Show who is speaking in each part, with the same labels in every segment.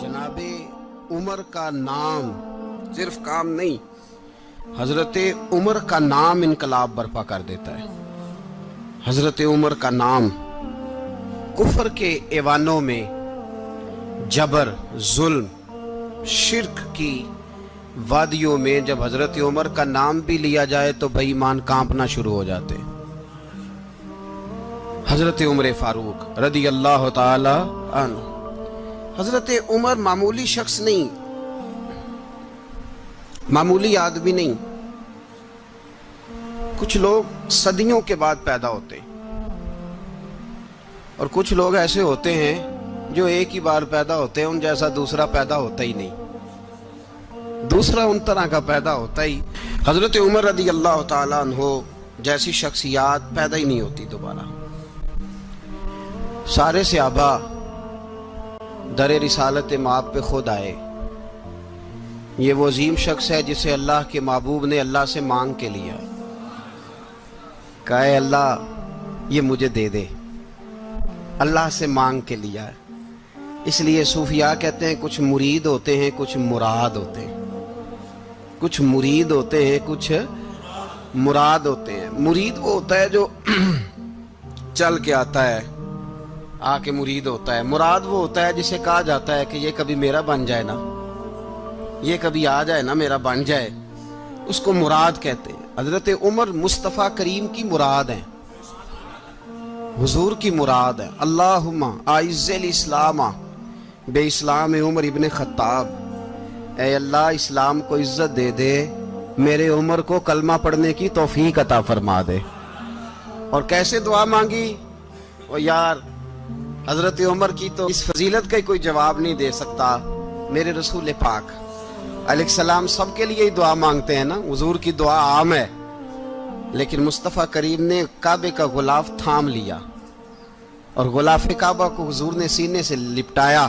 Speaker 1: जनाब उमर का नाम सिर्फ काम नहीं, हजरत उमर का नाम इनकलाब बर्पा कर देता है। हजरत उमर का नाम कुफर के ऐवानों में, जबर, जुल्म, शिर्क की वादियों में जब हजरत उमर का नाम भी लिया जाए तो बेईमान कांपना शुरू हो जाते। हजरत उमर फारूक रदी अल्लाह ताला अन्हु। हजरत उमर मामूली शख्स नहीं, मामूली आदमी नहीं। कुछ लोग सदियों के बाद पैदा होते हैं और कुछ लोग ऐसे होते हैं जो एक ही बार पैदा होते हैं, उन जैसा दूसरा पैदा होता ही नहीं, दूसरा उन तरह का पैदा होता ही। हजरत उमर रदी अल्लाह ताला अन्हु जैसी शख्सियात पैदा ही नहीं होती दोबारा। सारे सहाबा दर रिसालत माप पे खुद आए। ये वो अजीम शख्स है जिसे अल्लाह के महबूब ने अल्लाह से मांग के लिया, कहा अल्लाह ये मुझे दे दे, अल्लाह से मांग के लिया है। इसलिए सूफिया कहते हैं कुछ मुरीद होते हैं, कुछ मुराद होते हैं। कुछ मुरीद होते हैं, कुछ मुराद होते हैं। मुरीद वो होता है जो चल के आता है, आके मुरीद होता है। मुराद वो होता है जिसे कहा जाता है कि ये कभी मेरा बन जाए ना, ये कभी आ जाए ना, मेरा बन जाए, उसको मुराद कहते हैं। हजरत उमर मुस्तफ़ा करीम की मुराद है, हुजूर की मुराद है। अल्लाहुम्मा आइज़्ज़िल इस्लामा बे इस्लाम उमर इब्न खत्ताब। ऐ अल्लाह इस्लाम को इज्जत दे दे, मेरे उमर को कलमा पढ़ने की तौफीक अता फरमा दे। और कैसे दुआ मांगी? ओ यार, हजरत उमर की तो इस फजीलत का कोई जवाब नहीं दे सकता। मेरे रसूल पाक अलैहिस्सलाम सबके लिए ही दुआ मांगते हैं ना, हुजूर की दुआ आम है, लेकिन मुस्तफ़ा करीम ने काबे का गुलाफ थाम लिया और गुलाफ काबा को हुजूर ने सीने से लिपटाया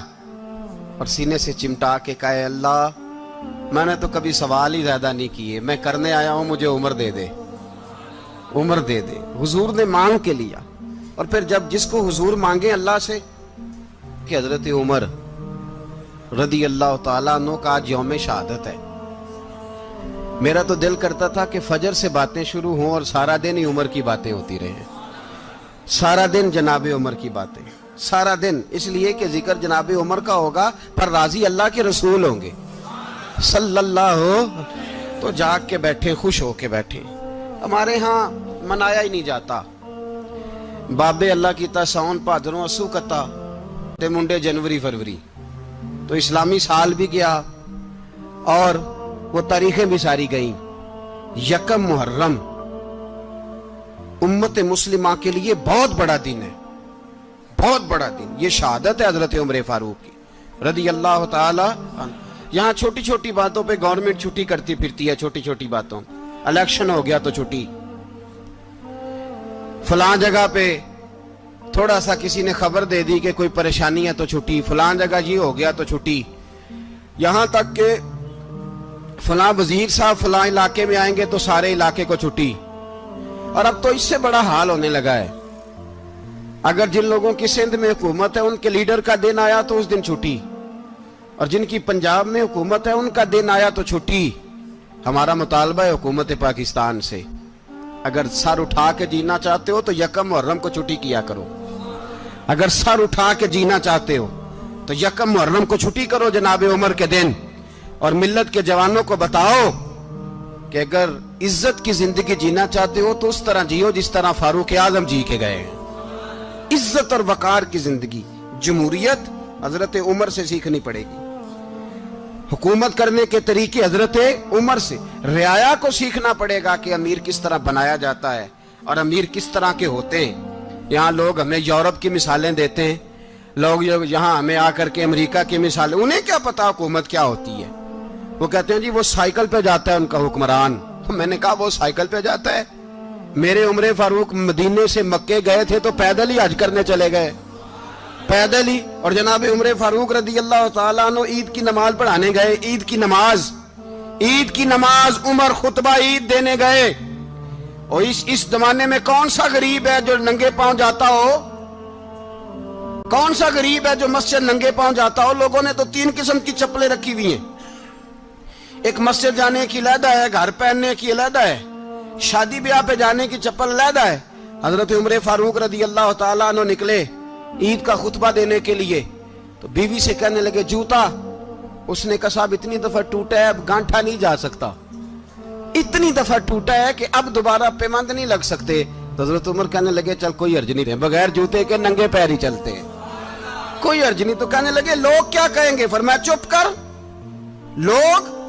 Speaker 1: और सीने से चिमटा के कहा अल्लाह मैंने तो कभी सवाल ही ज्यादा नहीं किए, मैं करने आया हूं, मुझे उम्र दे दे, उम्र दे दे। हुजूर ने मांग के लिया। और फिर जब जिसको हुजूर मांगे अल्लाह से कि हजरत उमर रदी अल्लाह ताला अन्हु का आज यौम शहादत है, मेरा तो दिल करता था कि फजर से बातें शुरू हों और सारा दिन ही उमर की बातें होती रहे, सारा दिन जनाब उमर की बातें, सारा दिन। इसलिए कि जिक्र जनाब उमर का होगा पर राजी अल्लाह के रसूल होंगे सल्लल्लाहु, तो जाग के बैठे, खुश होके बैठे। हमारे यहाँ मनाया ही नहीं जाता। बाबे अल्लाह की ता साउन भादरों असू कता ते मुंडे जनवरी फरवरी, तो इस्लामी साल भी गया और वो तारीखें भी सारी गईं। यकम मुहर्रम उम्मत मुस्लिमा के लिए बहुत बड़ा दिन है, बहुत बड़ा दिन। ये शहादत है हजरत उमर फारूक की रदी अल्लाह ताला। यहाँ छोटी छोटी बातों पे गवर्नमेंट छुट्टी करती फिरती है, छोटी छोटी बातों। इलेक्शन हो गया तो छुट्टी, फलां जगह पे थोड़ा सा किसी ने खबर दे दी कि कोई परेशानी है तो छुट्टी, फलां जगह ये हो गया तो छुट्टी। यहां तक के फलां वजीर साहब फलां इलाके में आएंगे तो सारे इलाके को छुट्टी। और अब तो इससे बड़ा हाल होने लगा है, अगर जिन लोगों की सिंध में हुकूमत है उनके लीडर का दिन आया तो उस दिन छुट्टी, और जिनकी पंजाब में हुकूमत है उनका दिन आया तो छुट्टी। हमारा मुतालबा है हुकूमत पाकिस्तान से, अगर सर उठा के जीना चाहते हो तो यकम मुहर्रम को छुट्टी किया करो। अगर सर उठा के जीना चाहते हो तो यकम मुहर्रम को छुट्टी करो जनाब उमर के दिन। और मिल्लत के जवानों को बताओ कि अगर इज्जत की जिंदगी जीना चाहते हो तो उस तरह जियो जिस तरह फारूक आजम जी के गए। इज्जत और वकार की जिंदगी, जमहूरियत हजरत उमर से सीखनी पड़ेगी। हुकूमत करने के तरीके हजरत उमर से, रियाया को सीखना पड़ेगा कि अमीर किस तरह बनाया जाता है और अमीर किस तरह के होते हैं। यहाँ लोग हमें यूरोप की मिसालें देते हैं, लोग यहाँ हमें आकर के अमेरिका की मिसालें, उन्हें क्या पता हुकूमत क्या होती है। वो कहते हैं जी वो साइकिल पे जाता है उनका हुक्मरान। तो मैंने कहा वो साइकिल पे जाता है? मेरे उमर फारूक मदीने से मक्के गए थे तो पैदल ही हज करने चले गए, पैदल ही। और जनाब उमर फारूक रदी अल्लाह ताला अन्हु ईद की नमाज पढ़ाने गए, ईद की नमाज उमर खुतबा ईद देने गए। और इस जमाने में कौन सा गरीब है जो नंगे पांव जाता हो? कौन सा गरीब है जो मस्जिद नंगे पांव जाता हो? लोगों ने तो 3 किस्म की चप्पलें रखी हुई हैं। एक मस्जिद जाने की अलहदा है, घर पहनने की अलहदा है, शादी ब्याह पे जाने की चप्पल अलहदा है। हजरत उमर फारूक रदी अल्लाह ताला अन्हु निकले ईद का खुतबा देने के लिए, तो बीवी से कहने लगे जूता। उसने कहा साहब इतनी दफा टूटा है अब गांठा नहीं जा सकता, इतनी दफा टूटा है कि अब दोबारा पेमंद नहीं लग सकते। तो हजरत उमर कहने लगे चल कोई हर्ज नहीं, रहे बगैर जूते के नंगे पैर ही चलते हैं, कोई हर्ज नहीं। तो कहने लगे लोग क्या कहेंगे? फरमाया चुप कर। लोग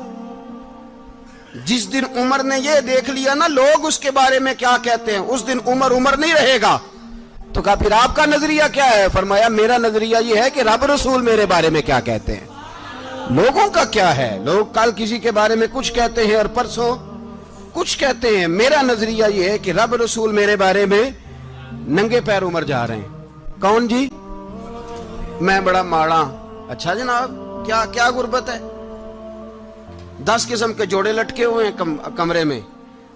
Speaker 1: जिस दिन उमर ने ये देख लिया ना लोग उसके बारे में क्या कहते हैं, उस दिन उमर उमर नहीं रहेगा। तो कहा फिर आपका नजरिया क्या है? फरमाया मेरा नजरिया ये है कि रब रसूल मेरे बारे में क्या कहते हैं। लोगों का क्या है? लोग कल किसी के बारे में कुछ कहते हैं और परसों कुछ कहते हैं। मेरा नजरिया ये है कि रब रसूल मेरे बारे में नंगे पैर उमर जा रहे हैं। कौन जी? मैं बड़ा माड़ा। अच्छा जनाब, क्या क्या गुर्बत है? 10 किस्म के जोड़े लटके हुए हैं कमरे में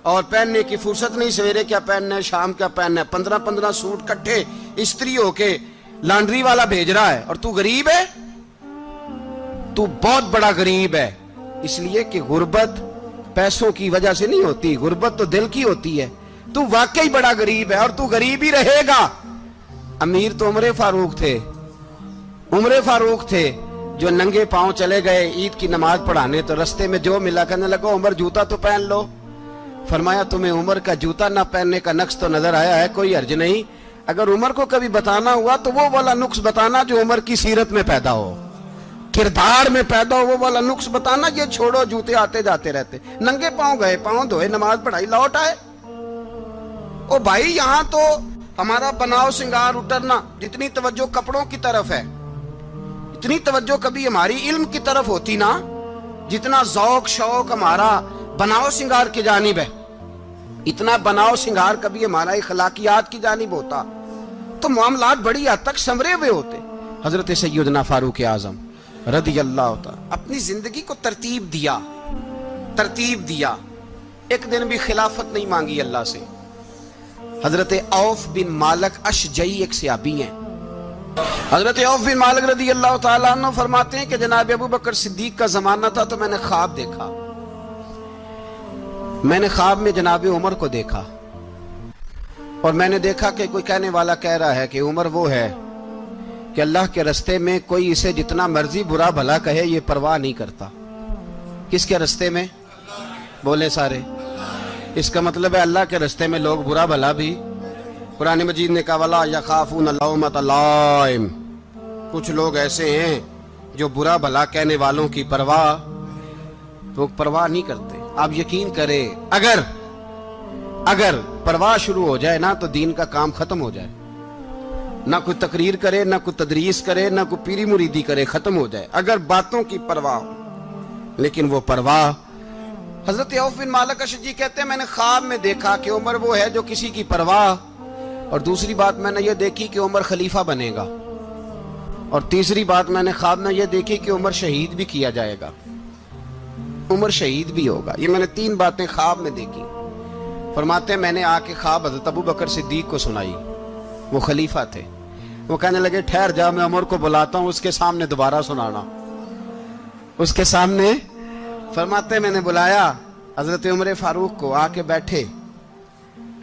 Speaker 1: और पहनने की फुर्सत नहीं। सवेरे क्या पहनना है, शाम क्या पहनना है, 15-15 सूट इकट्ठे इस्त्री होके लॉन्ड्री वाला भेज रहा है। और तू गरीब है, तू बहुत बड़ा गरीब है। इसलिए कि गुर्बत पैसों की वजह से नहीं होती, गुर्बत तो दिल की होती है। तू वाकई बड़ा गरीब है और तू गरीब ही रहेगा। अमीर तो उमर फारूक थे, उमर फारूक थे जो नंगे पांव चले गए ईद की नमाज पढ़ाने। तो रस्ते में जो मिला कहने लगा उमर जूता तो पहन लो। फरमाया तुम्हें उमर का जूता ना पहनने का नक्श तो नजर आया है, कोई अर्ज नहीं। अगर उमर को कभी बताना हुआ तो वो वाला नुक्स बताना जो उमर की सीरत में पैदा हो, किरदार में पैदा हो, वो वाला नुक्स बताना। ये छोड़ो जूते आते जाते रहते। नंगे पांव गए, पांव धोए, नमाज पढ़ाई, लौट आए। ओ भाई यहां तो हमारा बनाव श्रृंगार उतरना, जितनी तवज्जो कपड़ों की तरफ है इतनी तवज्जो कभी हमारी इल्म की तरफ होती ना, जितना ज़ौक शौक हमारा बनाव श्रृंगार की जानिब है, इतना बनाव श्रृंगार कभी हमारा इखलाकियात की जानिब होता तो मामलात बड़ी हद तक संवरे हुए होते। हजरत सैयदना फारूक आजम रदी अल्लाह तआला अपनी जिंदगी को तरतीब दिया। एक दिन भी खिलाफत नहीं मांगी अल्लाह से। हजरत औफ बिन मालिक अशजई एक सहाबी हैं। हजरत औफ बिन मालिक रदी अल्लाह तआला अन्हु फरमाते हैं कि जनाब अबू बकर सिद्दीक का जमाना था तो मैंने ख्वाब देखा। मैंने ख्वाब में जनाब उमर को देखा और मैंने देखा कि कोई कहने वाला कह रहा है कि उमर वो है कि अल्लाह के रास्ते में कोई इसे जितना मर्जी बुरा भला कहे ये परवाह नहीं करता। किसके रास्ते में? बोले सारे। इसका मतलब है अल्लाह के रास्ते में लोग बुरा भला भी। कुरान मजीद ने कहा वला यखाफून लौमत लाइम, कुछ लोग ऐसे हैं जो बुरा भला कहने वालों की परवाह नहीं करते। आप यकीन करें अगर परवाह शुरू हो जाए ना तो दीन का काम खत्म हो जाए। ना कोई तकरीर करे, ना कोई तदरीस करे, ना कोई पीरी मुरीदी करे, खत्म हो जाए अगर बातों की परवाह हो। लेकिन वो परवाह, हजरत औफ बिन मालिक अशजी कहते हैं मैंने ख्वाब में देखा कि उमर वो है जो किसी की परवाह, और दूसरी बात मैंने ये देखी कि उमर खलीफा बनेगा, और तीसरी बात मैंने ख्वाब में ये देखी कि उमर शहीद भी किया जाएगा, उमर शहीद भी होगा। ये मैंने 3 बातें ख्वाब में देखी। फरमाते हैं मैंने आके ख्वाब हजरत अबू बकर सिद्दीक को सुनाई, वो खलीफा थे। वो कहने लगे ठहर जा, मैं उमर को बुलाता हूँ, उसके सामने दोबारा सुनाना। उसके सामने फरमाते मैंने बुलाया हजरत उमर फारूक को, आके बैठे,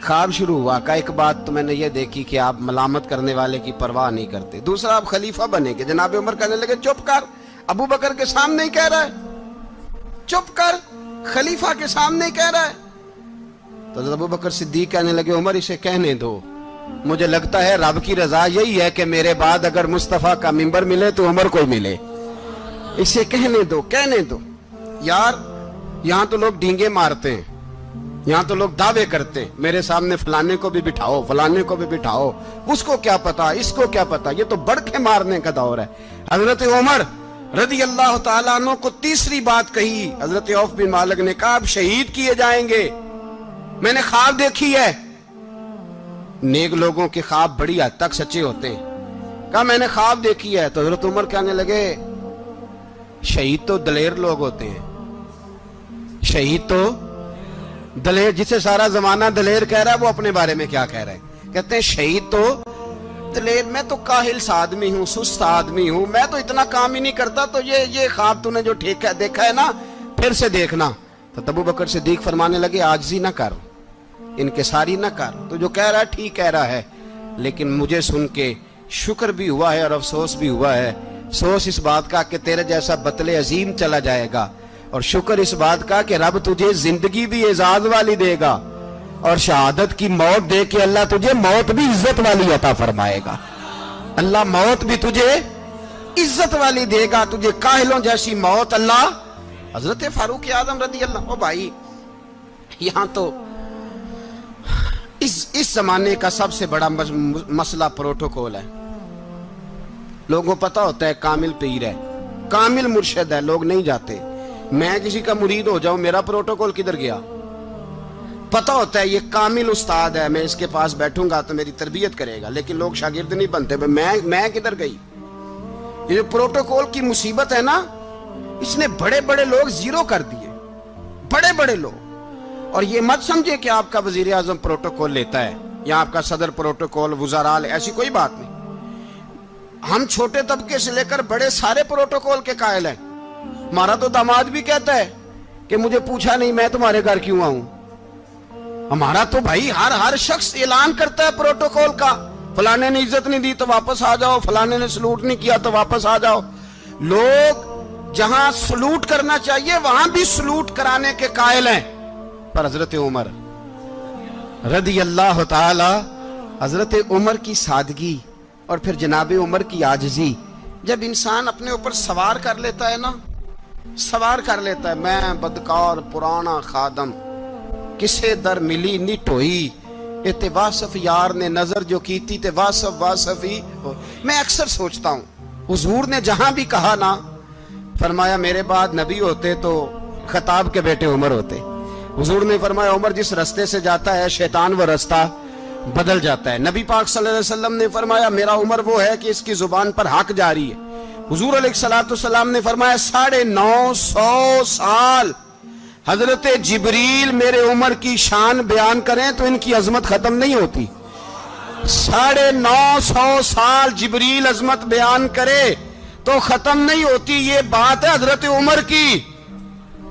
Speaker 1: ख्वाब शुरू हुआ। का एक बात तो मैंने ये देखी कि आप मलामत करने वाले की परवाह नहीं करते, दूसरा आप खलीफा बनेंगे। जनाब उमर कहने लगे चुप कर, अबू बकर के सामने ही कह रहा है, चुप कर, खलीफा के सामने ही कह रहा है। तो अबू बकर सिद्दीक कहने लगे उमर इसे कहने दो, मुझे लगता है रब की रजा यही है कि मेरे बाद अगर मुस्तफा का मिंबर मिले तो उमर को मिले, इसे कहने दो। यार यहां तो लोग डींगे मारते हैं, यहां तो लोग दावे करते हैं, मेरे सामने फलाने को भी बिठाओ, फलाने को भी बिठाओ, उसको क्या पता, इसको क्या पता, ये तो बड़के मारने का दौर है। हजरत उमर रदी अल्लाह तआला अन्हु को तीसरी बात कही। हजरत औफ बिन मालिक ने कहा आप शहीद किए जाएंगे, मैंने ख्वाब देखी है। नेक लोगों के ख्वाब बड़ी हद तक सच्चे होते हैं। कहा मैंने ख्वाब देखी है। तो हजरत उमर कहने लगे शहीद तो दलेर लोग होते हैं, शहीद तो दलेर, जिसे सारा जमाना दलेर कह रहा है वो अपने बारे में क्या कह रहे हैं? कहते हैं शहीद तो تلے میں تو کاہل سا آدمی ہوں، سست آدمی ہوں، میں تو اتنا کام ہی نہیں کرتا، تو یہ خواب تو نے جو دیکھا ہے نا پھر سے دیکھنا۔ تو ابو بکر صدیق فرمانے لگے عاجزی نہ کر، انکساری نہ کر، تو جو کہہ رہا ہے ٹھیک کہہ رہا ہے، لیکن مجھے سن کے شکر بھی ہوا ہے اور افسوس بھی ہوا ہے۔ افسوس اس بات کا کہ تیرے جیسا بطل عظیم چلا جائے گا، اور شکر اس بات کا کہ رب تجھے زندگی بھی اعزاز والی دے گا، اور شہادت کی موت دے کے اللہ تجھے موت بھی عزت والی عطا فرمائے گا۔ اللہ موت بھی تجھے عزت والی دے گا، تجھے کاہلوں جیسی موت اللہ۔ حضرت فاروق اعظم رضی اللہ، او بھائی یہاں تو اس زمانے کا سب سے بڑا مسئلہ پروٹوکول ہے۔ لوگوں پتہ ہوتا ہے کامل پیر ہے، کامل مرشد ہے، لوگ نہیں جاتے۔ میں کسی کا مرید ہو جاؤں، میرا پروٹوکول کدھر گیا؟ پتہ ہوتا ہے یہ کامل استاد ہے، میں اس کے پاس بیٹھوں گا تو میری تربیت کرے گا، لیکن لوگ شاگرد نہیں بنتے۔ میں کدھر گئی؟ یہ جو پروٹوکول کی مصیبت ہے نا، اس نے بڑے بڑے لوگ زیرو کر دیے، بڑے بڑے لوگ۔ اور یہ مت سمجھے کہ آپ کا وزیر اعظم پروٹوکول لیتا ہے یا آپ کا صدر پروٹوکول، وزراء، ایسی کوئی بات نہیں۔ ہم چھوٹے طبقے سے لے کر بڑے سارے پروٹوکول کے قائل ہیں۔ ہمارا تو داماد بھی کہتا ہے کہ مجھے پوچھا نہیں میں تمہارے گھر کیوں آؤں۔ ہمارا تو بھائی ہر شخص اعلان کرتا ہے پروٹوکول کا، فلانے نے عزت نہیں دی تو واپس آ جاؤ، فلانے نے سلوٹ نہیں کیا تو واپس آ جاؤ۔ لوگ جہاں سلوٹ کرنا چاہیے وہاں بھی سلوٹ کرانے کے قائل ہیں۔ پر حضرت عمر رضی اللہ تعالی، حضرت عمر کی سادگی اور پھر جناب عمر کی عاجزی، جب انسان اپنے اوپر سوار کر لیتا ہے نا، سوار کر لیتا ہے، میں بدکار پرانا خادم، کسے در ملی نٹ ہوئی، تے واصف یار نے نظر جو کی تھی تے واصف ہی ہو۔ میں اکثر سوچتا ہوں حضور نے جہاں بھی کہا نا، فرمایا میرے بعد نبی ہوتے تو خطاب کے بیٹے عمر ہوتے۔ حضور نے فرمایا عمر جس رستے سے جاتا ہے شیطان وہ رستہ بدل جاتا ہے۔ نبی پاک صلی اللہ علیہ وسلم نے فرمایا میرا عمر وہ ہے کہ اس کی زبان پر حق جاری ہے۔ حضور علیہ السلام نے فرمایا 950 سال حضرت جبریل میرے عمر کی شان بیان کریں تو ان کی عظمت ختم نہیں ہوتی۔ 950 سال جبریل عظمت بیان کرے تو ختم نہیں ہوتی۔ یہ بات ہے حضرت عمر کی،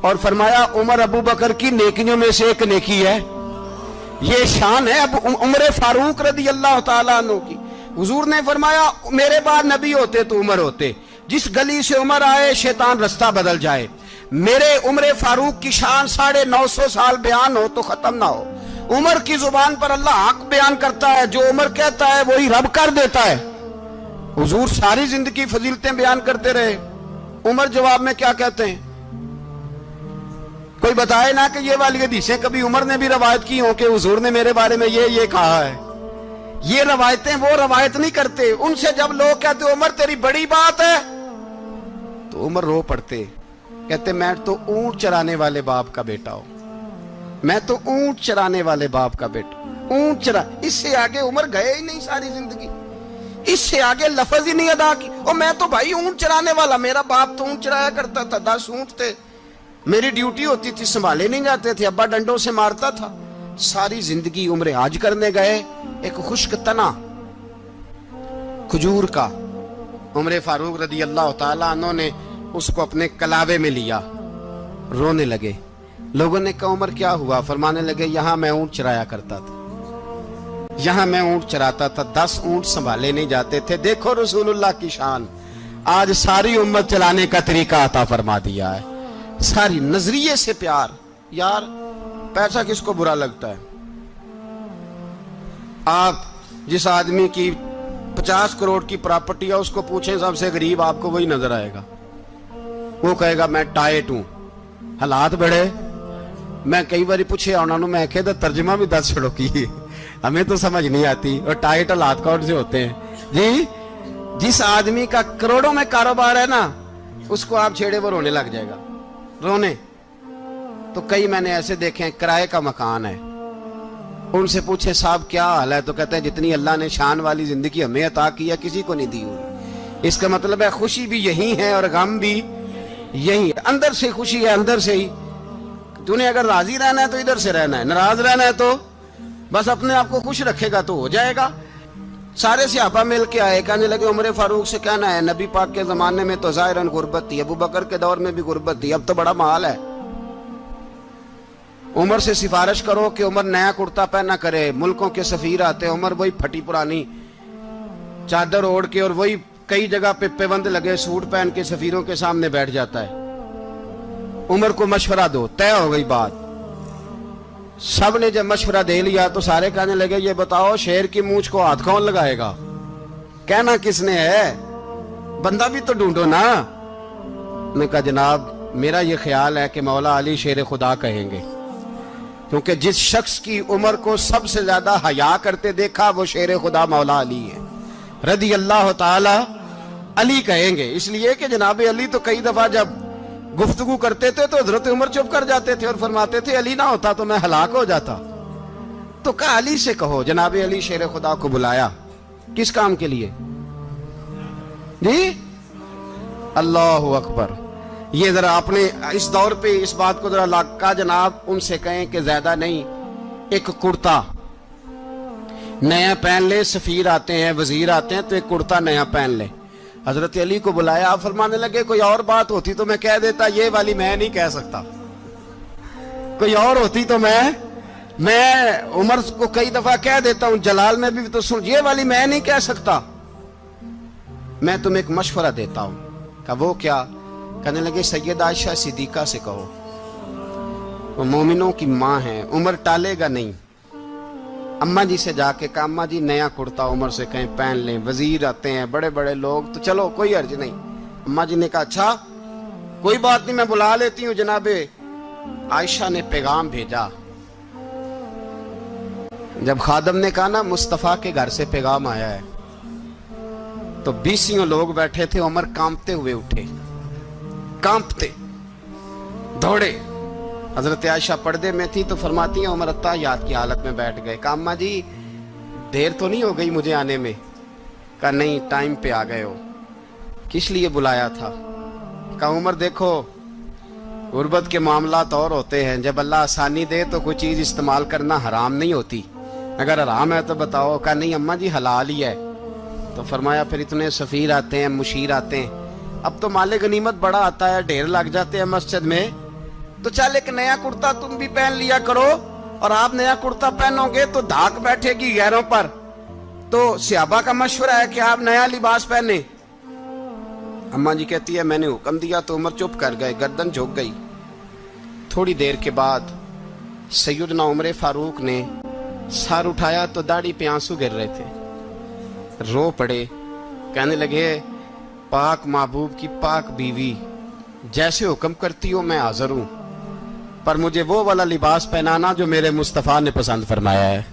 Speaker 1: اور فرمایا عمر ابو بکر کی نیکیوں میں سے ایک نیکی ہے، یہ شان ہے اب عمر فاروق رضی اللہ تعالیٰ عنہ کی۔ حضور نے فرمایا میرے بعد نبی ہوتے تو عمر ہوتے، جس گلی سے عمر آئے شیطان رستہ بدل جائے۔ میرے عمر فاروق کی شان 950 سال بیان ہو تو ختم نہ ہو۔ عمر کی زبان پر اللہ حق بیان کرتا ہے، جو عمر کہتا ہے وہی رب کر دیتا ہے۔ حضور ساری زندگی فضیلتیں بیان کرتے رہے، عمر جواب میں کیا کہتے ہیں؟ کوئی بتائے نا کہ یہ والی حدیثیں کبھی عمر نے بھی روایت کی ہوں کہ حضور نے میرے بارے میں یہ کہا ہے۔ یہ روایتیں وہ روایت نہیں کرتے، ان سے جب لوگ کہتے عمر تیری بڑی بات ہے تو عمر رو پڑتے، کہتے میں تو اونٹ چرانے والے باپ کا بیٹا ہوں، میں تو اونٹ چرانے والے باپ کا بیٹا، اونٹ چرا۔ اس سے آگے عمر گئے ہی نہیں ساری زندگی، اس سے آگے لفظ ہی نہیں ادا کی۔ اور میں تو بھائی اونٹ چرانے والا، میرا باپ تو اونٹ چرایا کرتا تھا، 10 اونٹ تھے، میری ڈیوٹی ہوتی تھی، سنبھالے نہیں جاتے تھے، ابا ڈنڈوں سے مارتا تھا۔ ساری زندگی عمر حج کرنے گئے، ایک خشک تنا کھجور کا عمر فاروق رضی اللہ تعالیٰ عنہ نے اس کو اپنے کلاوے میں لیا، رونے لگے۔ لوگوں نے کہا عمر کیا ہوا؟ فرمانے لگے یہاں میں اونٹ چرایا کرتا تھا، یہاں میں اونٹ چراتا تھا، 10 اونٹ سنبھالے نہیں جاتے تھے۔ دیکھو رسول اللہ کی شان، آج ساری امت چلانے کا طریقہ عطا فرما دیا ہے، ساری نظریے سے پیار۔ یار پیسہ کس کو برا لگتا ہے؟ آپ جس آدمی کی 50 کروڑ کی پراپرٹی ہے اس کو پوچھیں سب سے غریب، آپ کو وہی نظر آئے گا، وہ کہے گا میں ٹائٹ ہوں۔ حالات بڑے، میں کئی باری پوچھے انہوں نے، میں کہتا ترجمہ بھی 10 چھڑوں کی، ہمیں تو سمجھ نہیں آتی، اور ٹائٹ حالات کون سے ہوتے ہیں جی؟ جس آدمی کا کروڑوں میں کاروبار ہے نا، اس کو آپ چھیڑے وہ رونے لگ جائے گا، رونے۔ تو کئی میں نے ایسے دیکھے ہیں کرائے کا مکان ہے، ان سے پوچھے صاحب کیا حال ہے، تو کہتے ہیں جتنی اللہ نے شان والی زندگی ہمیں عطا کی ہے کسی کو نہیں دی ہوئی۔ اس کا مطلب ہے خوشی بھی یہی ہے اور غم بھی یہی ہے، اندر سے خوشی ہے، اندر سے ہی۔ تو نے اگر راضی رہنا ہے تو ادھر سے رہنا ہے، ناراض رہنا ہے تو بس اپنے آپ کو خوش رکھے گا تو ہو جائے گا۔ सारे सहाबा मिल के आए, कहने लगे उमर फारूक से कहना है नबी पाक के जमाने में तो ज़ाहिरन गुर्बत थी, अबू बकर के दौर में भी गुर्बत थी, अब तो बड़ा माल है। उमर से सिफारिश करो कि उमर नया कुर्ता पहना करे। मुल्कों के सफीर आते, उमर वही फटी पुरानी चादर ओढ़ के और वही कई जगह पे पेबंद लगे सूट पहन के सफीरों के सामने बैठ जाता है। उमर को मशवरा दो, तय हो गई बात। सब ने जब मशवरा दे लिया तो सारे कहने लगे ये बताओ शेर की मूंछ को हाथ कौन लगाएगा? कहना किसने है, बंदा भी तो ढूंढो ना। ने कहा जनाब मेरा ये ख्याल है कि मौला अली शेर खुदा कहेंगे, क्योंकि जिस शख्स की उमर को सबसे ज्यादा हया करते देखा वो शेर खुदा मौला अली है, रदी अल्लाह ताला अली कहेंगे। इसलिए कि जनाब अली तो कई दफा जब गुफ्तगू करते थे तो हजरत उमर चुप कर जाते थे और फरमाते थे अली ना होता तो मैं हलाक हो जाता। तो कहा अली से कहो। जनाब अली शेर खुदा को बुलाया, किस काम के लिए जी? अल्लाह अकबर। ये जरा आपने इस दौर पे इस बात को जरा लाका जनाब उनसे कहें कि ज्यादा नहीं, एक कुर्ता नया पहन ले। सफीर आते हैं, वजीर आते हैं तो एक कुर्ता नया पहन ले। हजरत अली को बुलाया, आप फरमाने लगे कोई और बात होती तो मैं कह देता, ये वाली मैं नहीं कह सकता। कोई और होती तो मैं उमर को कई दफा कह देता हूं, जलाल में भी तो सुन, ये वाली मैं नहीं कह सकता। मैं तुम्हें एक मशवरा देता हूं। कहा वो क्या? कहने लगे सैयदा आयशा सिद्दीका से कहो, वो मोमिनों की माँ है, उमर टालेगा नहीं। अम्मा जी से जाके कहा अम्मा जी नया कुर्ता उमर से कहीं पहन लें, वजीर आते हैं बड़े बड़े लोग, तो चलो कोई अर्ज नहीं। अम्मा जी ने कहा अच्छा कोई बात नहीं मैं बुला लेती हूँ। जनाबे आयशा ने पैगाम भेजा। जब खादम ने कहा ना मुस्तफा के घर से पैगाम आया है, तो 20 लोग बैठे थे। उमर कांपते हुए उठे, कांपते दौड़े। हजरत आयशा पर्दे में थी तो फरमाती है उमर अत्ताहियात की हालत में बैठ गए। कहा अम्मा जी देर तो नहीं हो गई मुझे आने में? कहा नहीं टाइम पे आ गए हो। किस लिए बुलाया था? कहा उमर देखो गुर्बत के मामलात और होते हैं, जब अल्लाह आसानी दे तो कोई चीज इस्तेमाल करना हराम नहीं होती, अगर हराम है तो बताओ। कहा नहीं अम्मा जी हलाल ही है। तो फरमाया फिर इतने सफीर आते हैं, मुशीर आते हैं, अब तो माले गनीमत बड़ा आता है, ढेर लग जाते हैं मस्जिद में, तो चल एक नया कुर्ता तुम भी पहन लिया करो। और आप नया कुर्ता पहनोगे तो धाक बैठेगी गैरों पर। तो सहाबा का मशवरा है कि आप नया लिबास पहने। अम्मा जी कहती है मैंने हुक्म दिया तो उमर चुप कर गए, गर्दन झुक गई। थोड़ी देर के बाद सैयदना उमर फारूक ने सर उठाया तो दाढ़ी पे आंसू गिर रहे थे, रो पड़े। कहने लगे पाक महबूब की पाक बीवी, जैसे हुक्म करती हो मैं हाजिर हूं, पर मुझे वो वाला लिबास पहनाना जो मेरे मुस्तफा ने पसंद फरमाया है।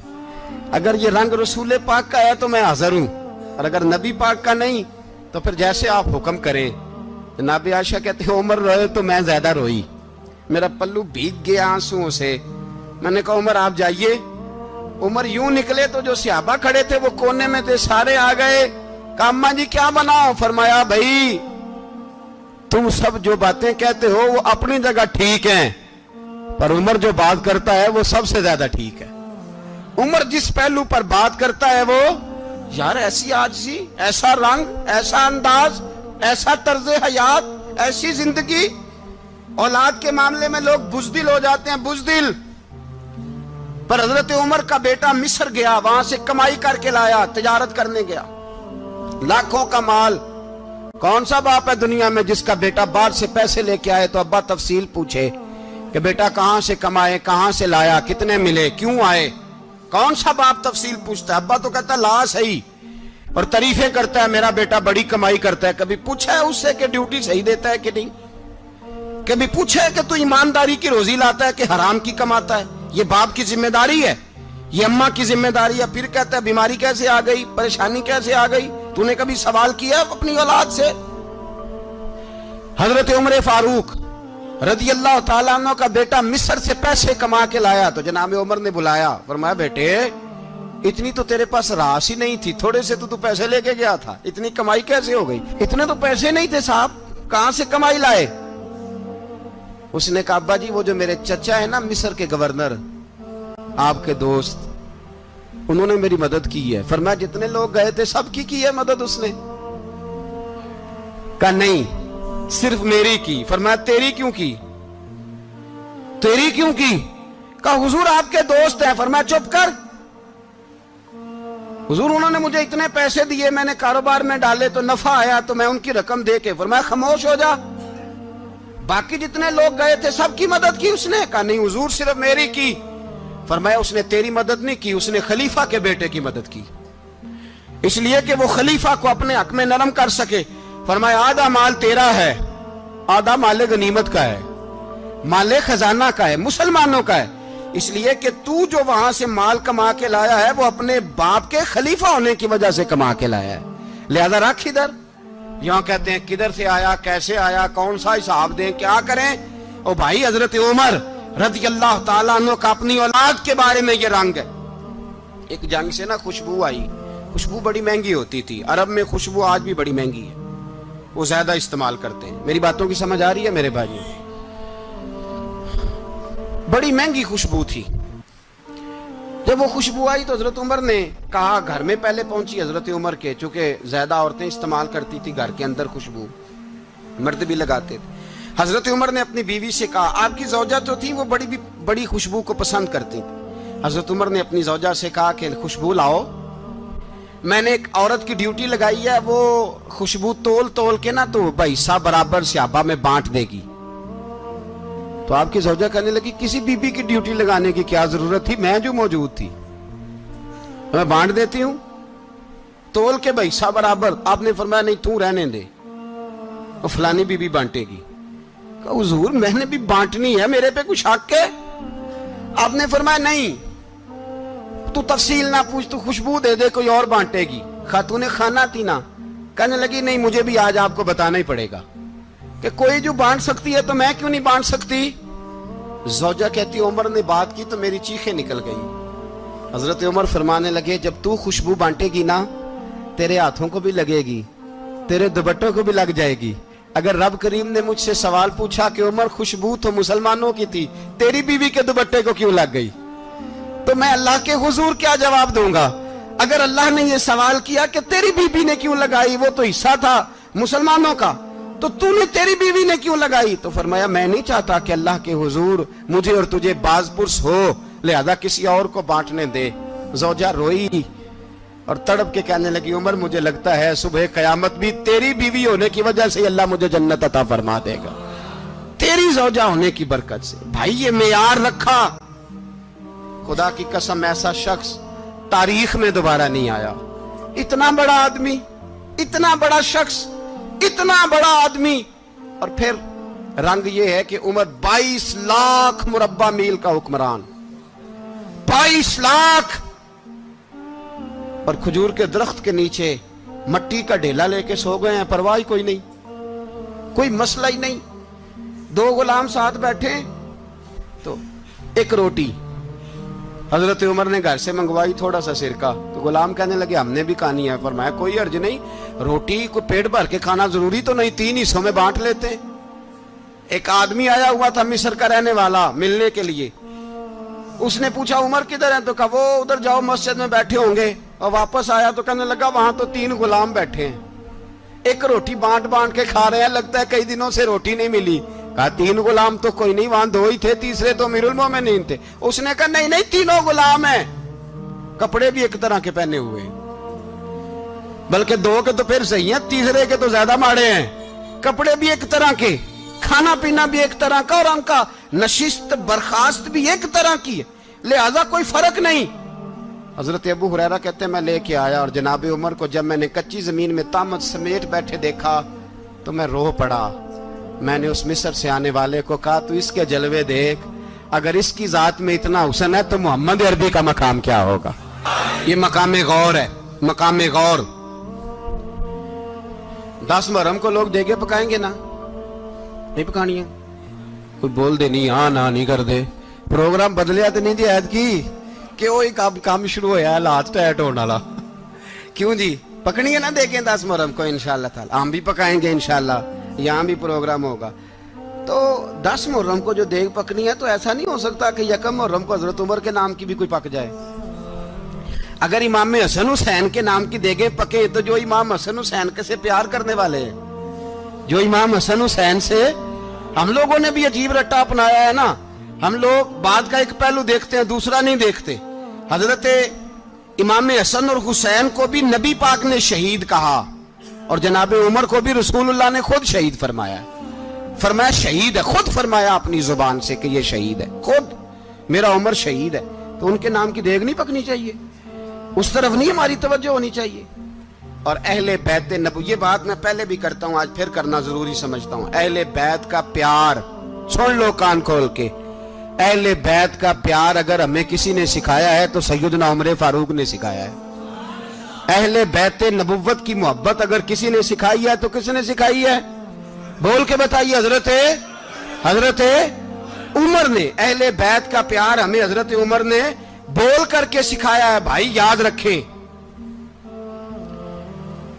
Speaker 1: अगर ये रंग रसूल पाक का है तो मैं हाजिर हूं, और अगर नबी पाक का नहीं तो फिर जैसे आप हुक्म करें। जनाब आयशा कहते हैं उमर रोए तो मैं ज्यादा रोई, मेरा पल्लू भीग गया आंसुओं से। मैंने कहा उमर आप जाइए। उमर यूं निकले तो जो सहाबा खड़े थे वो कोने में थे, सारे आ गए। कहा अम्मा जी क्या बनाओ? फरमाया भाई तुम सब जो बातें कहते हो वो अपनी जगह ठीक हैं, पर उमर जो बात करता है वो सबसे ज्यादा ठीक है। उमर जिस पहलू पर बात करता है वो, यार ऐसी आजिज़ी, ऐसा रंग, ऐसा अंदाज, ऐसा तर्ज हयात, ऐसी जिंदगी। औलाद के मामले में लोग बुज़दिल हो जाते हैं, बुज़दिल। पर हजरत उमर का बेटा मिस्र गया, वहां से कमाई करके लाया, तिजारत करने गया, लाखों का माल। कौन सा बाप है दुनिया में जिसका बेटा बाहर से पैसे लेके आए तो अब्बा तफसील पूछे कि बेटा कहां से कमाए, कहां से लाया, कितने मिले, क्यों आए? कौन सा बाप तफसील पूछता है? अब्बा तो कहता ला सही और तारीफें करता है, मेरा बेटा बड़ी कमाई करता है। कभी पूछा है उससे कि ड्यूटी सही देता है कि नहीं? कभी पूछा है कि तू ईमानदारी की रोजी लाता है कि हराम की कमाता है? ये बाप की जिम्मेदारी है, ये अम्मा की जिम्मेदारी है। फिर कहता है बीमारी कैसे आ गई, परेशानी कैसे आ गई? तूने कभी सवाल किया अपनी औलाद से? हजरत उमर फारूक रदी अल्लाह ताला अन्हु का बेटा मिस्र से पैसे कमा के लाया तो जनाब उमर ने बुलाया, फरमाया बेटे इतनी तो तेरे पास रास ही नहीं थी, थोड़े से तो तू पैसे लेके गया था, इतनी कमाई कैसे हो गई? इतने तो पैसे नहीं थे साहब, कहां से कमाई लाए? उसने कहा अब्बा जी वो जो मेरे चचा है ना मिस्र के गवर्नर, आपके दोस्त, انہوں نے میری مدد کی ہے. فرمایا جتنے لوگ گئے تھے سب کی ہے مدد اس نے؟ کہا نہیں صرف میری کی. فرمایا تیری کیوں کی؟ تیری کیوں کی؟ کہا حضور آپ کے دوست ہیں. فرمایا چپ کر حضور انہوں نے مجھے اتنے پیسے دیے, میں نے کاروبار میں ڈالے تو نفع آیا تو میں ان کی رقم دے کے. فرمایا خاموش ہو جا, باقی جتنے لوگ گئے تھے سب کی مدد کی اس نے؟ کہا نہیں حضور صرف میری کی. فرمایا اس نے تیری مدد نہیں کی, اس نے خلیفہ کے بیٹے کی مدد کی, اس لیے کہ وہ خلیفہ کو اپنے حق میں نرم کر سکے. فرمایا آدھا مال تیرا ہے, آدھا مال غنیمت کا ہے, مال خزانہ کا ہے, مسلمانوں کا ہے, اس لیے کہ تو جو وہاں سے مال کما کے لایا ہے وہ اپنے باپ کے خلیفہ ہونے کی وجہ سے کما کے لایا ہے, لہذا رکھ ادھر. یہاں کہتے ہیں کدھر سے آیا, کیسے آیا, کون سا حساب دیں, کیا کریں؟ او بھائی حضرت عمر رضی اللہ تعالیٰ عنہ کا اپنی اولاد کے بارے میں یہ رنگ ہے. ایک جنگ سے نا خوشبو آئی, خوشبو بڑی مہنگی ہوتی تھی, عرب میں خوشبو آج بھی بڑی مہنگی ہے, وہ زیادہ استعمال کرتے ہیں. میری باتوں کی سمجھ آ رہی ہے میرے بھائیوں؟ بڑی مہنگی خوشبو تھی. جب وہ خوشبو آئی تو حضرت عمر نے کہا, گھر میں پہلے پہنچی حضرت عمر کے, چونکہ زیادہ عورتیں استعمال کرتی تھی گھر کے اندر خوشبو, مرد بھی لگاتے تھے. حضرت عمر نے اپنی بیوی سے کہا, آپ کی زوجہ تو تھی وہ بڑی خوشبو کو پسند کرتی تھی. حضرت عمر نے اپنی زوجہ سے کہا کہ خوشبو لاؤ, میں نے ایک عورت کی ڈیوٹی لگائی ہے, وہ خوشبو تول کے نا تو حصہ برابر صحابہ میں بانٹ دے گی. تو آپ کی زوجہ کہنے لگی کسی بی بی کی ڈیوٹی لگانے کی کیا ضرورت تھی, میں جو موجود تھی میں بانٹ دیتی ہوں تول کے حصہ برابر. آپ نے فرمایا نہیں تو رہنے دے, وہ فلانی بی بی بانٹے گی. کہا حضور میں نے بھی بانٹنی ہے, میرے پہ کچھ حق ہے؟ آپ نے فرمایا نہیں تو تفصیل نہ پوچھ, تو خوشبو دے دے, کوئی اور بانٹے گی. خاتون خانہ تھی نا, کہنے لگی نہیں مجھے بھی آج آپ کو بتانا ہی پڑے گا کہ کوئی جو بانٹ سکتی ہے تو میں کیوں نہیں بانٹ سکتی. زوجہ کہتی عمر نے بات کی تو میری چیخیں نکل گئی. حضرت عمر فرمانے لگے جب تو خوشبو بانٹے گی نا تیرے ہاتھوں کو بھی لگے گی, تیرے دوپٹوں کو بھی لگ جائے گی. اگر رب کریم نے مجھ سے سوال پوچھا کہ عمر خوشبو تو مسلمانوں کی تھی, تیری بیوی کے دوپٹے کو کیوں لگ گئی, تو میں اللہ کے حضور کیا جواب دوں گا؟ اگر اللہ نے یہ سوال کیا کہ تیری بیوی نے کیوں لگائی, وہ تو حصہ تھا مسلمانوں کا, تو تو نے تیری بیوی نے کیوں لگائی؟ تو فرمایا میں نہیں چاہتا کہ اللہ کے حضور مجھے اور تجھے باز پرس ہو, لہذا کسی اور کو بانٹنے دے. زوجہ روئی اور تڑپ کے کہنے لگی عمر مجھے لگتا ہے صبح قیامت بھی تیری بیوی ہونے کی وجہ سے اللہ مجھے جنت عطا فرما دے گا, تیری زوجہ ہونے کی برکت سے. بھائی یہ معیار رکھا, خدا کی قسم ایسا شخص تاریخ میں دوبارہ نہیں آیا. اتنا بڑا آدمی, اتنا بڑا شخص, اتنا بڑا آدمی, اور پھر رنگ یہ ہے کہ عمر 22 لاکھ مربع میل کا حکمران, 22 لاکھ, اور کھجور کے درخت کے نیچے مٹی کا ڈھیلا لے کے سو گئے ہیں, پرواہ کوئی نہیں, کوئی مسئلہ ہی نہیں. 2 غلام ساتھ بیٹھے تو ایک روٹی حضرت عمر نے گھر سے منگوائی, تھوڑا سا سرکہ, تو غلام کہنے لگے ہم نے بھی کھانی ہے. فرمایا کوئی حرج نہیں, روٹی کو پیٹ بھر کے کھانا ضروری تو نہیں, 3 حصوں میں بانٹ لیتے ہیں. ایک آدمی آیا ہوا تھا مصر کا رہنے والا ملنے کے لیے, اس نے پوچھا عمر کدھر ہیں, تو کہا وہ ادھر جاؤ مسجد میں بیٹھے ہوں گے. اور واپس آیا تو کہنے لگا وہاں تو 3 غلام بیٹھے ہیں, ایک روٹی بانٹ کے کھا رہے ہیں, لگتا ہے کئی دنوں سے روٹی نہیں ملی. کہا 3 غلام تو کوئی نہیں, وہاں 2 ہی تھے, تیسرے تو امیر المومنین تھے. اس نے کہا نہیں 3 غلام ہیں, کپڑے بھی ایک طرح کے پہنے ہوئے, بلکہ 2 کے تو پھر صحیح ہیں, تیسرے کے تو زیادہ ماڑے ہیں. کپڑے بھی ایک طرح کے, کھانا پینا بھی ایک طرح کا, اور ان کا نشست برخاست بھی ایک طرح کی ہے, لہذا کوئی فرق نہیں. حضرت ابو ہریرہ کہتے ہیں میں لے کے آیا, اور جناب عمر کو جب میں نے کچی زمین میں تامت سمیٹ بیٹھے دیکھا تو میں رو پڑا. میں نے اس مصر سے آنے والے کو کہا تو اس کے جلوے دیکھ, اگر اس کی ذات میں اتنا حسن ہے تو محمد عربی کا مقام کیا ہوگا. یہ مقام غور ہے, مقام غور. 10 محرم کو لوگ دیگے پکائیں گے نا, نہیں پکانی ہے, کوئی بول دے نہیں, ہاں نہ نہیں کر دے, پروگرام بدلیا تو نہیں دی عید کی کہ وہ ایک کام شروع ہویا ہے لات ٹائٹ ہونے والا. کیوں جی پکنی ہے نا دیکھیں 10 محرم کو انشاءاللہ تعالی, ہم بھی پکائیں گے انشاءاللہ, یہاں بھی پروگرام ہوگا. تو 10 محرم کو جو دیگ پکنی ہے تو ایسا نہیں ہو سکتا کہ 1 محرم کو حضرت عمر کے نام کی بھی کوئی پک جائے. اگر امام حسن حسین کے نام کی دیگیں پکے تو جو امام حسن حسین سے پیار کرنے والے ہیں، جو امام حسن حسین سے، ہم لوگوں نے بھی عجیب رٹا اپنایا ہے نا، ہم لوگ بات کا ایک پہلو دیکھتے ہیں دوسرا نہیں دیکھتے۔ حضرت امام حسن اور حسین کو بھی نبی پاک نے شہید کہا، اور جناب عمر کو بھی رسول اللہ نے خود شہید فرمایا، فرمایا شہید ہے، خود فرمایا اپنی زبان سے کہ یہ شہید ہے، خود میرا عمر شہید ہے۔ تو ان کے نام کی دیگ نہیں پکنی چاہیے، اس طرف نہیں ہماری توجہ ہونی چاہیے۔ اور اہل بیت نبوت، یہ بات میں پہلے بھی کرتا ہوں، آج پھر کرنا ضروری سمجھتا ہوں، اہل بیت کا پیار، سن لو کان کھول کے، اہل بیت کا پیار اگر ہمیں کسی نے سکھایا ہے تو سیدنا عمر فاروق نے سکھایا ہے۔ اہل بیت نبوت کی محبت اگر کسی نے سکھائی ہے تو کس نے سکھائی ہے؟ بول کے بتائیے، حضرت عمر نے۔ اہل بیت کا پیار ہمیں حضرت عمر نے بول کر کے سکھایا ہے۔ بھائی یاد رکھیں،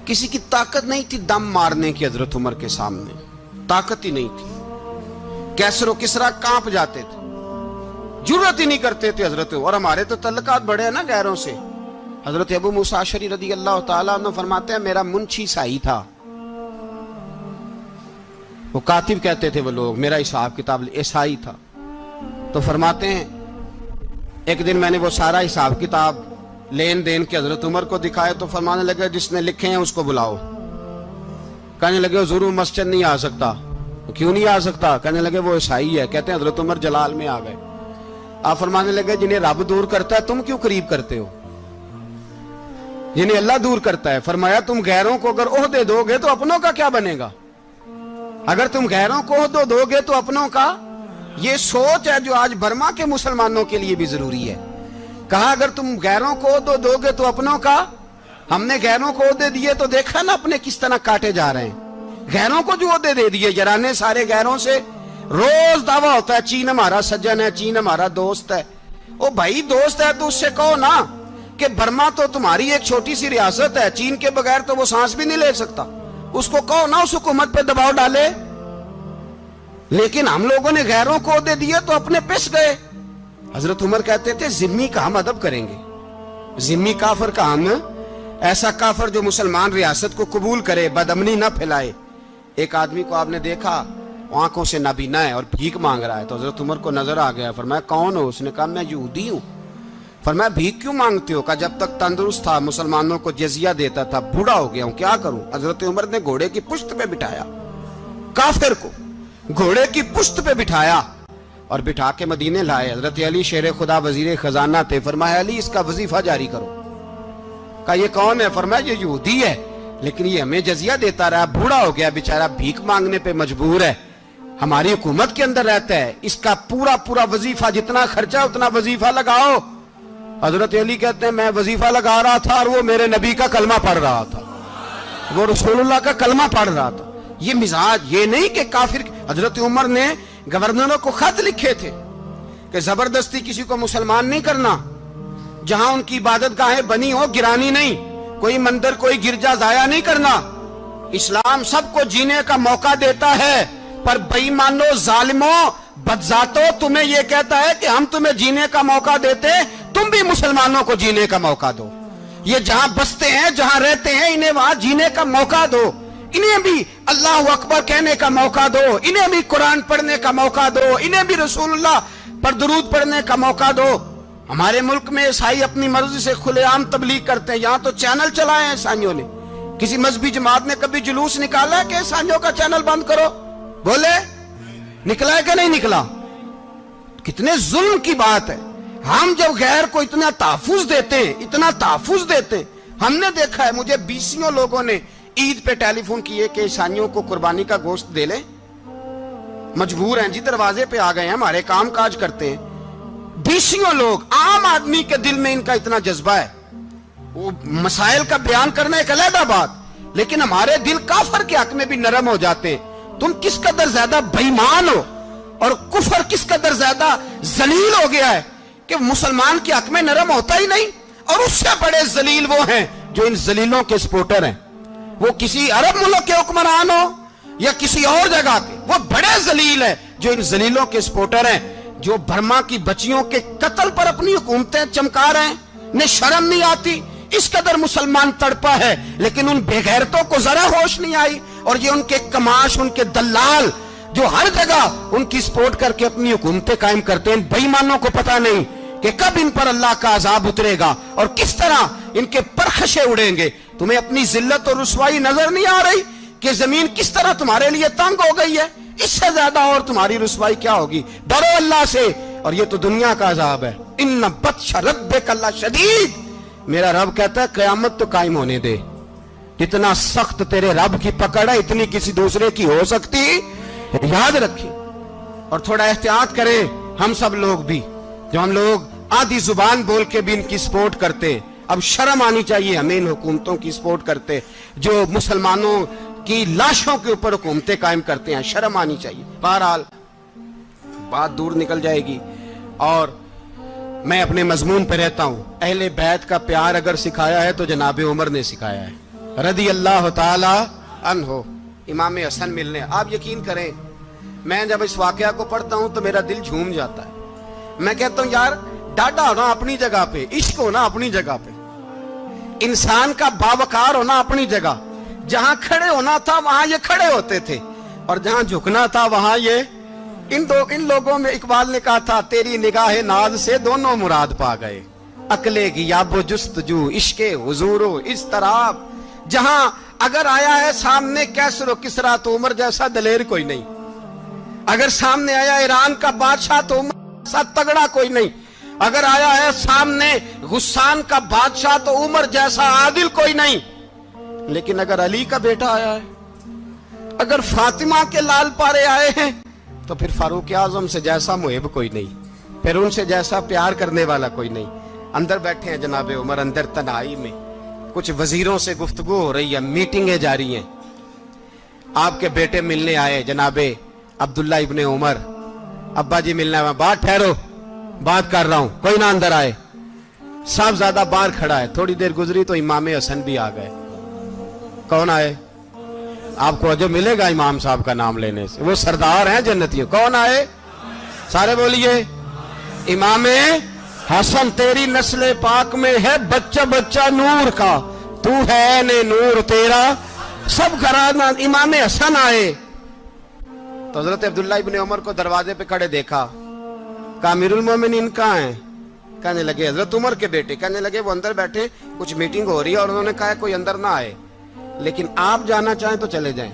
Speaker 1: کسی کی طاقت نہیں تھی دم مارنے کی حضرت عمر کے سامنے، طاقت ہی نہیں تھی۔ کیسر و کسرا کانپ جاتے تھے، جرأت ہی نہیں کرتے تھے حضرت۔ اور ہمارے تو تعلقات بڑے ہیں نا غیروں سے۔ حضرت ابو موسیٰ اشعری رضی اللہ تعالیٰ عنہ فرماتے ہیں میرا منشی سائی تھا، وہ کاتب کہتے تھے وہ لوگ، میرا حساب کتاب عیسائی تھا۔ تو فرماتے ہیں ایک دن میں نے وہ سارا حساب کتاب لین دین کے حضرت عمر کو دکھائے تو فرمانے لگے جس نے لکھے ہیں اس کو بلاؤ۔ کہنے لگے حضور مسجد نہیں آ سکتا۔ کیوں نہیں آ سکتا؟ کہنے لگے وہ عیسائی ہے۔ کہتے ہیں حضرت عمر جلال میں آ گئے۔ آپ فرمانے لگے جنہیں رب دور کرتا ہے تم کیوں قریب کرتے ہو؟ جنہیں اللہ دور کرتا ہے۔ فرمایا تم غیروں کو اگر عہدے دو گے تو اپنوں کا کیا بنے گا؟ اگر تم غیروں کو عہدے دو گے تو اپنوں کا۔ یہ سوچ ہے جو آج برما کے مسلمانوں کے لیے بھی ضروری ہے۔ کہا اگر تم غیروں کو عہدے دو گے تو اپنوں کا۔ ہم نے غیروں کو عہدے دیے تو دیکھا نا اپنے کس طرح کاٹے جا رہے ہیں۔ غیروں کو جو عہدے دے دیے یارانے سارے غیروں سے، روز دعویٰ ہوتا ہے چین ہمارا سجن ہے، چین ہمارا دوست ہے۔ او بھائی دوست ہے تو اس سے کہو نا کہ برما تو تمہاری ایک چھوٹی سی ریاست ہے، چین کے بغیر تو وہ سانس بھی نہیں لے سکتا۔ اس کو کہو نا اس حکومت پہ دباؤ ڈالے۔ لیکن ہم لوگوں نے غیروں کو عہدے دیے تو اپنے پس گئے۔ حضرت عمر کہتے تھے ذمہ کا ہم ادب کریں گے، ذمہ کافر کا ہم، ایسا کافر جو مسلمان ریاست کو قبول کرے، بدامنی نہ پھیلائے۔ ایک آدمی کو آپ نے دیکھا آنکھوں سے نابینا ہے اور بھیک مانگ رہا ہے، تو حضرت عمر کو نظر آ گیا۔ فرمایا کون ہو؟ اس نے کہا میں یہودی ہوں۔ فرمایا بھیک کیوں مانگتے ہو؟ کہا جب تک تندرست تھا مسلمانوں کو جزیہ دیتا تھا، بوڑھا ہو گیا ہوں کیا کروں؟ حضرت عمر نے گھوڑے کی پشت پہ بٹھایا، کافر کو گھوڑے کی پشت پہ بٹھایا اور بٹھا کے مدینے لائے۔ حضرت علی شیر خدا وزیر خزانہ تھے۔ فرمایا علی اس کا وظیفہ جاری کرو۔ کہا یہ کون ہے؟ فرمایا یہ یہودی ہے لیکن یہ ہمیں جزیہ دیتا رہا، بوڑھا ہو گیا بیچارہ، بھیک مانگنے پہ مجبور ہے، ہماری حکومت کے اندر رہتا ہے، اس کا پورا وظیفہ جتنا خرچہ اتنا وظیفہ لگاؤ۔ حضرت علی کہتے ہیں میں وظیفہ لگا رہا تھا اور وہ میرے نبی کا کلمہ پڑھ رہا تھا، وہ رسول اللہ کا کلمہ پڑھ رہا تھا۔ یہ مزاج، یہ نہیں کہ کافر۔ حضرت عمر نے گورنروں کو خط لکھے تھے کہ زبردستی کسی کو مسلمان نہیں کرنا، جہاں ان کی عبادت گاہیں بنی ہو گرانی نہیں، کوئی مندر کوئی گرجا ضائع نہیں کرنا۔ اسلام سب کو جینے کا موقع دیتا ہے، پر بے ایمانو ظالموں بدذاتوں تمہیں یہ کہتا ہے کہ ہم تمہیں جینے کا موقع دیتے، تم بھی مسلمانوں کو جینے کا موقع دو۔ یہ جہاں بستے ہیں جہاں رہتے ہیں انہیں وہاں جینے کا موقع دو، انہیں بھی اللہ اکبر کہنے کا موقع دو، انہیں بھی قرآن پڑھنے کا موقع دو، انہیں بھی رسول اللہ پر درود پڑھنے کا موقع دو۔ ہمارے ملک میں عیسائی اپنی مرضی سے کھلے عام تبلیغ کرتے ہیں، یہاں تو چینل چلائے ہیں عیسائیوں نے۔ کسی مذہبی جماعت نے کبھی جلوس نکالا ہے کہ عیسائیوں کا چینل بند کرو؟ بولے نکلا ہے کہ نہیں نکلا؟ کتنے ظلم کی بات ہے۔ ہم جب غیر کو اتنا تحفظ دیتے ہیں، ہم نے دیکھا ہے، مجھے بیسیوں لوگوں نے عید پہ ٹیلی فون کیے کہ عیسائیوں کو قربانی کا گوشت دے لیں، مجبور ہیں جی، دروازے پہ آ گئے ہیں، ہمارے کام کاج کرتے ہیں۔ بیسیوں لوگ، عام آدمی کے دل میں ان کا اتنا جذبہ ہے، وہ مسائل کا بیان کرنا ایک علیحدہ بات، لیکن ہمارے دل کافر کے حق میں بھی نرم ہو جاتے ہیں۔ تم کس قدر زیادہ بے ایمان ہو اور کفر کس قدر زیادہ ذلیل ہو گیا ہے کہ مسلمان کے حق میں نرم ہوتا ہی نہیں۔ اور اس سے بڑے ذلیل وہ ہیں جو ان ذلیلوں کے سپورٹر ہیں، وہ کسی عرب ملک کے حکمران ہو یا کسی اور جگہ کے، وہ بڑے ذلیل ہیں جو ان ذلیلوں کے سپورٹر ہیں، جو برما کی بچیوں کے قتل پر اپنی حکومتیں چمکا رہے ہیں، ने शर्म नहीं आती, इस कदर मुसलमान तड़पा है, लेकिन उन बेगैरतों को जरा होश नहीं आई। और ये उनके कमाश, उनके दलाल जो हर जगह उनकी सपोर्ट करके अपनी हुकूमतें कायम करते हैं, बेईमानों को पता नहीं कि कब इन पर अल्लाह का अजाब उतरेगा और किस तरह इनके परखशे उड़ेंगे। तुम्हें अपनी जिल्लत और रुसवाई नजर नहीं आ रही कि जमीन किस तरह तुम्हारे लिए तंग हो गई है? इससे ज्यादा और तुम्हारी रुसवाई क्या होगी? डरो अल्लाह से, और ये तो दुनिया का अजाब है। इन्ना बत्श रब्बिक लशदीद, मेरा रब कहता है कयामत तो कायम होने दे। जितना सख्त तेरे रब की पकड़ है, इतनी किसी दूसरे की हो सकती, याद रखें। और थोड़ा एहतियात करें हम सब लोग भी, जो हम लोग आधी जुबान बोल के भी इनकी सपोर्ट करते। अब शर्म आनी चाहिए हमें इन हुकूमतों की सपोर्ट करते जो मुसलमानों की लाशों के ऊपर हुकूमतें कायम करते हैं, शर्म आनी चाहिए। बहरहाल बात दूर निकल जाएगी और मैं अपने मजमून पे रहता हूं। अहले बैत का प्यार अगर सिखाया है तो जनाबे उमर ने सिखाया है, रदी अल्लाह ताला अन्हो। इमाम हसन मिलने, आप यकीन करें, मैं जब इस वाकया को पढ़ता हूं तो मेरा दिल झूम जाता है। मैं कहता हूं यार, डाटा होना अपनी जगह पे, इश्क होना अपनी जगह पे, इंसान का बावकार होना अपनी जगह। जहां खड़े होना था वहां ये खड़े होते थे, और जहां झुकना था वहां ये इन लोगों में इकबाल ने कहा था, तेरी निगाह नाज से दोनों मुराद पा गए। अकले की याबो जुस्तजू, इश्के हुजूरो इस तरह। जहां अगर आया है सामने कैसरो किसरा, तो उमर जैसा दलेर कोई नहीं। अगर सामने आया ईरान का बादशाह, तो उमर जैसा तगड़ा कोई नहीं। अगर आया है सामने गुस्सान का बादशाह, तो उमर जैसा आदिल कोई नहीं। लेकिन अगर अली का बेटा आया है, अगर फातिमा के लाल पारे आए हैं, तो फिर फारूक आजम से जैसा मुहिब कोई नहीं, फिर उनसे जैसा प्यार करने वाला कोई नहीं। अंदर बैठे हैं जनाबे उमर, अंदर तन्हाई में कुछ वजीरों से गुफ्तगू हो रही है, मीटिंगें जारी हैं। आपके बेटे मिलने आए जनाबे अब्दुल्ला इब्ने उमर, अब्बा जी मिलने आए। बात ठहरो, बात कर रहा हूं, कोई ना अंदर आए। साहबजादा बाहर खड़ा है। थोड़ी देर गुजरी तो इमाम हसन भी आ गए। कौन आए? आपको जो मिलेगा इमाम साहब का नाम लेने से, वो सरदार हैं जन्नतियों। कौन आए? सारे बोलिए। इमाम हसन, तेरी नस्ल पाक में है बच्चा बच्चा नूर का, तू है ने नूर तेरा सब घराना। इमाम हसन आए तो हजरत अब्दुल्ला इब्ने उमर को दरवाजे पे खड़े देखा। कहा अमीरुल मोमिनीन कहाँ हैं? कहने लगे हजरत उमर के बेटे। कहने लगे वो अंदर बैठे, कुछ मीटिंग हो रही है, और उन्होंने कहा कोई अंदर ना आए, लेकिन आप जाना चाहें तो चले जाएं।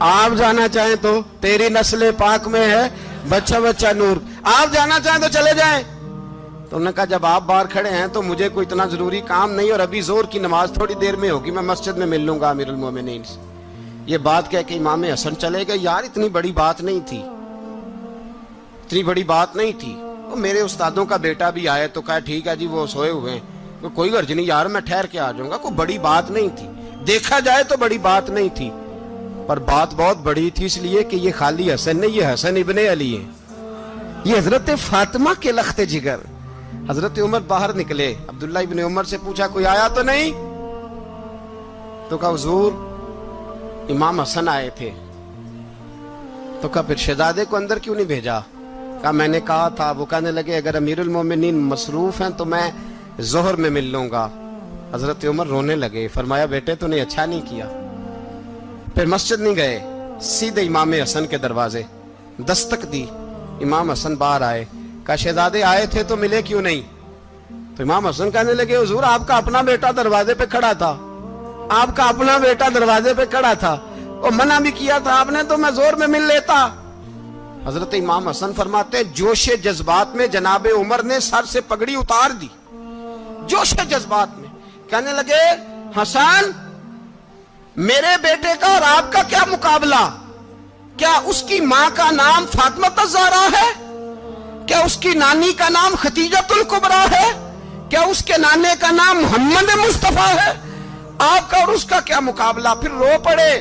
Speaker 1: आप जाना चाहें तो, तेरी नस्ल पाक में है बच्चा बच्चा नूर, आप जाना चाहें तो चले जाएं। तो उन्होंने कहा जब आप बाहर खड़े हैं तो मुझे कोई इतना जरूरी काम नहीं, और अभी जोर की नमाज थोड़ी देर में होगी, मैं मस्जिद में मिल लूंगा अमीरुल मोमिनीन से। ये बात कह के इमाम हसन चले गए। यार इतनी बड़ी बात नहीं थी, इतनी बड़ी बात नहीं थी। वो मेरे उस्तादों का बेटा भी आए तो कहा ठीक है जी, वो सोए हुए हैं, तो कोई गर्ज नहीं यार, मैं ठहर के आ जाऊंगा। कोई बड़ी बात नहीं थी, देखा जाए तो बड़ी बात नहीं थी, पर बात बहुत बड़ी थी, इसलिए कि ये खाली हसन नहीं, ये हसन इब्ने अली है, ये हजरत फातिमा के लख्ते जिगर। हजरत उमर बाहर निकले, अब्दुल्ला इब्ने उमर से पूछा कोई आया तो नहीं? तो कहा हुजूर इमाम हसन आए थे। तो कहा फिर शहजादे को अंदर क्यों नहीं भेजा? कहा मैंने कहा था। वो कहने लगे अगर अमीरुल मोमिनीन मसरूफ हैं तो मैं जोहर में मिल लूंगा। हजरत उमर रोने लगे। फरमाया बेटे तूने अच्छा नहीं किया। फिर मस्जिद नहीं गए, सीधे इमाम हसन के दरवाजे दस्तक दी। इमाम हसन बाहर आए। कहा शहजादे आए थे तो मिले क्यों नहीं? तो इमाम हसन कहने लगे हुजूर आपका अपना बेटा दरवाजे पे खड़ा था, आपका अपना बेटा दरवाजे पे खड़ा था, और मना भी किया था आपने, तो मैं जोर में मिल लेता। हजरत इमाम हसन फरमाते जोश जज्बात में जनाबे उमर ने सर से पगड़ी उतार दी, जोश जज्बात में। कहने लगे हसन मेरे बेटे का और आपका क्या मुकाबला? क्या उसकी मां का नाम फातिमा ज़हरा है? क्या उसकी नानी का नाम खतीजतुल कुबरा है? क्या उसके नाने का नाम मोहम्मद मुस्तफा है? आपका और उसका क्या मुकाबला? फिर रो पड़े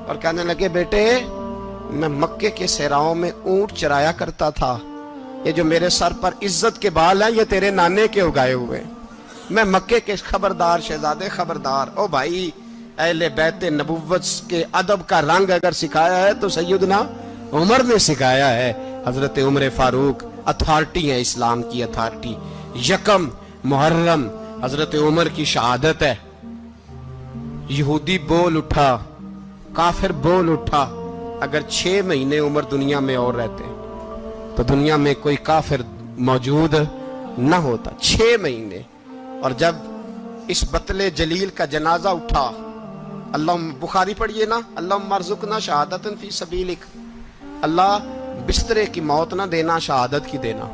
Speaker 1: और कहने लगे बेटे मैं मक्के के सहराओं में ऊंट चराया करता था, ये जो मेरे सर पर इज्जत के बाल हैं ये तेरे नाने के उगाए हुए, मैं मक्के के खबरदार शहजादे खबरदार। ओ भाई अहले बैत नबुव्वत के अदब का रंग अगर सिखाया है तो सैयदना उमर ने सिखाया है। हजरत उमर फारूक अथॉरिटी है, इस्लाम की अथॉरिटी। यकम मुहर्रम हजरत उमर की शहादत है। यहूदी बोल उठा, काफिर बोल उठा, अगर 6 महीने उमर दुनिया में और रहते तो दुनिया में कोई काफिर मौजूद न होता। 6 महीने। और जब इस बतले जलील का जनाजा उठा, अल्लाह, बुखारी पढ़िए ना, अल्लाह मरजुकना शहादतन फी सबीलिक, अल्लाह बिस्तरे की मौत ना देना, शहादत की देना।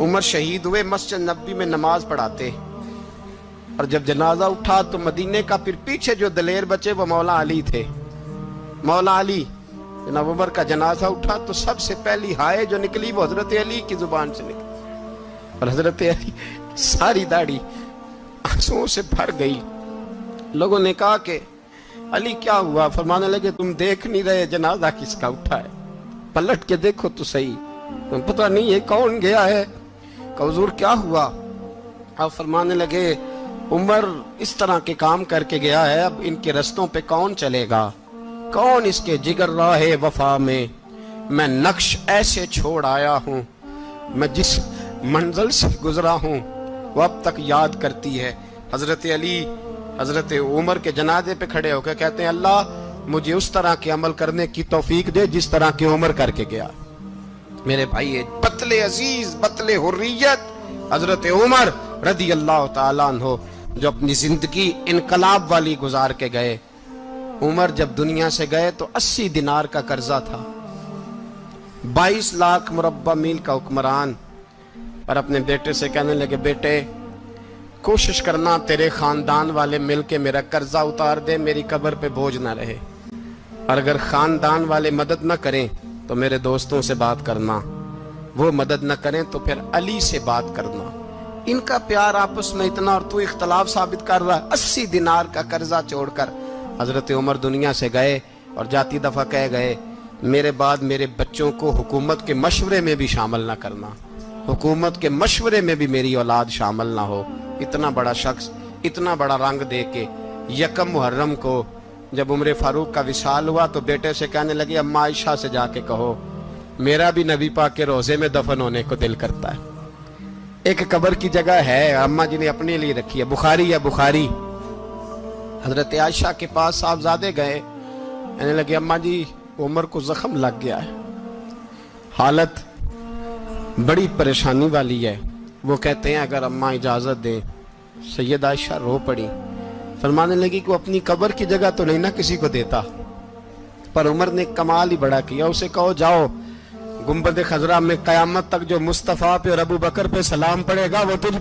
Speaker 1: उमर शहीद हुए, मस्जिद नबी में नमाज पढ़ाते, और जब जनाजा उठा तो मदीने का फिर पीछे जो दलेर बचे वो मौला अली थे। मौला अली, जनाब उमर का जनाजा उठा तो सबसे पहली हाय जो निकली वो हजरत अली की जुबान से निकली, और हजरत अली सारी दाढ़ी आंसुओं से भर गई। लोगों ने कहा कि अली क्या हुआ? फरमाने लगे तुम देख नहीं रहे जनाजा किसका उठा है, पलट के देखो तो सही, तुम पता नहीं है कौन गया है। हुजूर क्या हुआ? अब फरमाने लगे उमर इस तरह के काम करके गया है, अब इनके रस्तों पे कौन चलेगा, कौन इसके जिगर राहे वफा में। मैं नक्श ऐसे छोड़ आया हूँ, मैं जिस मंजिल से गुजरा हूँ वो अब तक याद करती है। हजरत अली हजरत उमर के जनाजे पे खड़े होकर कहते हैं अल्लाह मुझे उस तरह के अमल करने की तौफीक दे जिस तरह की उमर करके गया। मेरे भाई, बतले अजीज, बतले हुर्रियत हजरत उमर रदी अल्लाह ताला अन्हो, जो अपनी जिंदगी इनकलाब वाली गुजार के गए। उमर जब दुनिया से गए तो 80 दिनार का कर्जा था, 22 लाख मुरब्बा मील का हुक्मरान। पर अपने बेटे से कहने लगे बेटे कोशिश करना तेरे खानदान वाले मिलके मेरा कर्जा उतार दे, मेरी कब्र पे बोझ ना रहे, और अगर खानदान वाले मदद न करें तो मेरे दोस्तों से बात करना, वो मदद न करें तो फिर अली से बात करना। इनका प्यार आपस में इतना और तू इख्तलाफ साबित कर रहा है। 80 दिनार का कर्जा छोड़कर हजरत उमर दुनिया से गए और जाती दफा कह गए मेरे बाद मेरे बच्चों को हुकूमत के मशवरे में भी शामिल ना करना, हुकूमत के मशवरे में भी मेरी औलाद शामिल ना हो। इतना बड़ा शख्स इतना बड़ा रंग दे के यकम मुहर्रम को जब उम्र फारूक का विशाल हुआ तो बेटे से कहने लगे अम्मा आयशा से जाके कहो मेरा भी नबी पाक के रोजे में दफन होने को दिल करता है। एक कब्र की जगह है अम्मा जी ने अपने लिए रखी है, बुखारी है बुखारी। हजरत आयशा के पास साहबजादे गए, कहने लगे अम्मा जी उमर को जख्म लग गया है, हालत बड़ी परेशानी वाली है। वो कहते हैं अगर अम्मा इजाजत दे। सैयद आयशा रो पड़ी, फरमाने लगी कि वो अपनी कब्र की जगह तो नहीं ना किसी को देता, पर उमर ने कमाल ही बड़ा किया, उसे कहो जाओ गुंबद खजरा में कयामत तक जो मुस्तफा पे और अबू बकर पे सलाम पड़ेगा वो तुझ